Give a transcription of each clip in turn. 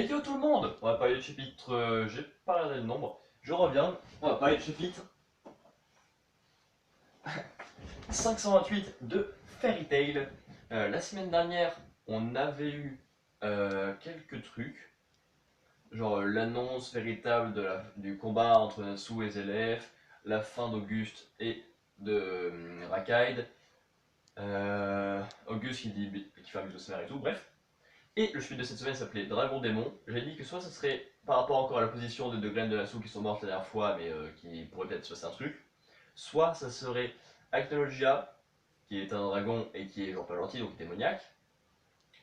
Et yo tout le monde, on va parler du chapitre, j'ai pas regardé le nombre, je reviens, on va parler du chapitre 528 de Fairy Tail. La semaine dernière, on avait eu quelques trucs, genre l'annonce véritable du combat entre Natsu et Zélef, la fin d'Auguste et de Rakaide, Auguste qui fait un sommaire et tout, bref. Et le chapitre de cette semaine s'appelait Dragon Démon. J'ai dit que soit ça serait par rapport encore à la position de Glenn de Nassau qui sont mortes la dernière fois, mais qui pourrait peut-être se passer un truc. Soit ça serait Acnologia, qui est un dragon et qui est genre pas gentil, donc démoniaque.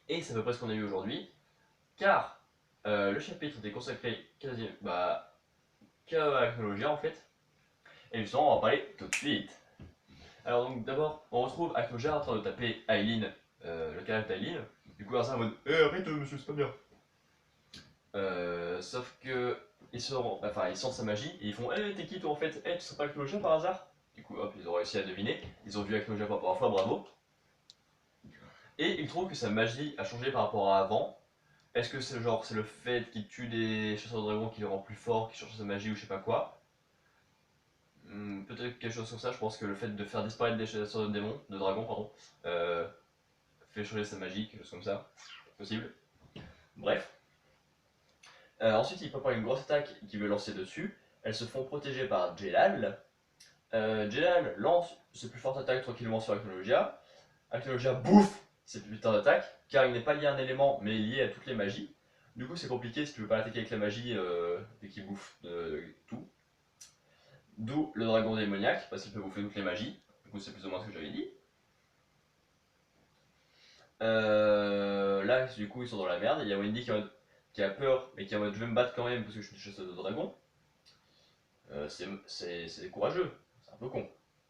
Et c'est à peu près ce qu'on a eu aujourd'hui. Car le chapitre était consacré quasi qu'à Acnologia en fait. Et justement, on va en parler tout de suite. Alors donc d'abord, on retrouve Acnologia en train de taper Aileen, le caractère d'Aileen. Du coup, Arthur en mode arrête monsieur, c'est pas bien. Sauf que ils sentent sa magie et ils font t'es qui toi en fait? Tu serais pas Aknologia par hasard? Du coup hop, ils ont réussi à deviner. Ils ont vu Aknologia pour la première fois, bravo. Et ils trouvent que sa magie a changé par rapport à avant. Est-ce que c'est le fait qu'il tue des chasseurs de dragons qui le rend plus fort, qui change sa magie ou je sais pas quoi? Peut-être quelque chose comme ça. Je pense que le fait de faire disparaître des chasseurs de dragons, pardon, fait changer sa magie, quelque chose comme ça. Possible. Bref. Ensuite, ils préparent une grosse attaque qu'ils veulent lancer dessus. Elles se font protéger par Jelal. Jelal lance ses plus fortes attaques tranquillement sur Acnologia. Acnologia bouffe ses plus fortes attaques, car il n'est pas lié à un élément, mais lié à toutes les magies. Du coup, c'est compliqué si tu veux pas l'attaquer avec la magie et qu'il bouffe tout. D'où le dragon démoniaque, parce qu'il peut bouffer toutes les magies. Du coup, c'est plus ou moins ce que j'avais dit. Là, du coup, ils sont dans la merde. Il y a Wendy qui a peur, mais qui est en mode je vais me battre quand même parce que je suis une chasseuse de dragons. C'est courageux. C'est un peu con.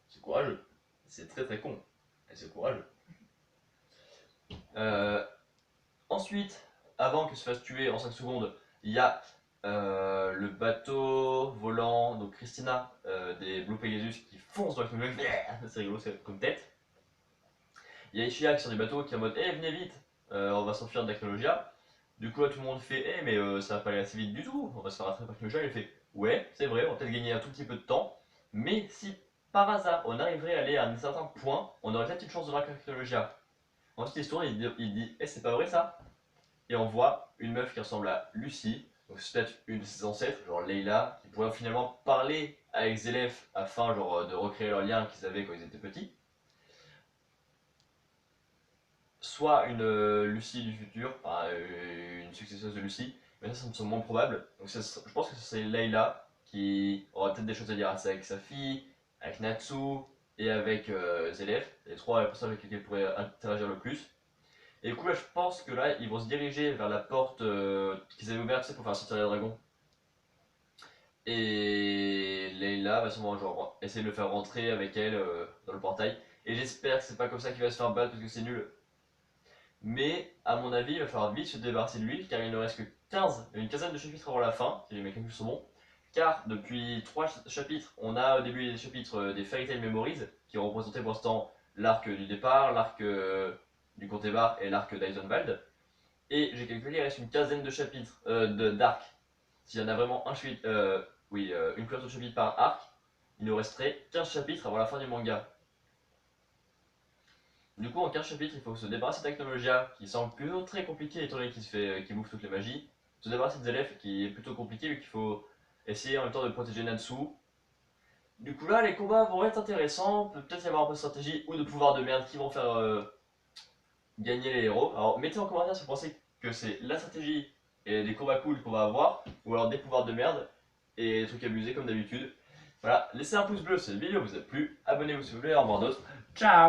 C'est courageux. C'est très très con. Et c'est courageux. Euh, Ensuite, avant que se fasse tuer en 5 secondes, il y a le bateau volant, donc Christina des Blue Pegasus qui fonce dans le film. C'est rigolo, c'est comme tête. Il y a Ishia qui sort du bateau qui est en mode venez vite, on va s'enfuir d'Acnologia. Du coup, là, tout le monde fait mais ça va pas aller assez vite du tout, on va se faire rattraper par Acnologia. Il fait ouais, c'est vrai, on va peut-être gagner un tout petit peu de temps, mais si par hasard on arriverait à aller à un certain point, on aurait peut-être une chance de vaincre Acnologia. Ensuite, il se tourne et il dit c'est pas vrai ça? Et on voit une meuf qui ressemble à Lucie, donc c'est peut-être une de ses ancêtres, genre Leila, qui pourrait finalement parler avec Zélef afin de recréer leur lien qu'ils avaient quand ils étaient petits. Soit une Lucie du futur, une successeuse de Lucie, mais ça me semble moins probable. Donc je pense que c'est Leila qui aura peut-être des choses à dire avec sa fille, avec Natsu et avec Zélef, les trois personnes avec lesquelles elle pourrait interagir le plus. Et du coup là je pense que là ils vont se diriger vers la porte qu'ils avaient ouverte pour faire sortir les dragons. Et Leila va sûrement essayer de le faire rentrer avec elle dans le portail. Et j'espère que c'est pas comme ça qu'il va se faire battre parce que c'est nul. Mais à mon avis, il va falloir vite se débarrasser de lui, car il ne reste que une quinzaine de chapitres avant la fin, si mes calculs sont bons. Car depuis 3 chapitres, on a au début des chapitres des Fairy Tail Memories, qui ont représenté pour l'instant l'arc du départ, l'arc du Contébar et l'arc d'Eisenwald. Et j'ai calculé, il reste une quinzaine de chapitres d'arc. S'il y en a vraiment une couverture de chapitre par arc, il nous resterait 15 chapitres avant la fin du manga. Du coup, en 15 chapitres, il faut se débarrasser de Technologia, qui semble plutôt très compliqué étant donné qu'il bouffe toutes les magies. Se débarrasser de Zelef, qui est plutôt compliqué vu qu'il faut essayer en même temps de protéger Natsu. Du coup là, les combats vont être intéressants, peut-être y avoir un peu de stratégie ou de pouvoirs de merde qui vont faire gagner les héros. Alors mettez en commentaire si vous pensez que c'est la stratégie et des combats cool qu'on va avoir, ou alors des pouvoirs de merde et des trucs abusés comme d'habitude. Voilà, laissez un pouce bleu si cette vidéo vous a plu, abonnez-vous si vous voulez en voir d'autres. Ciao!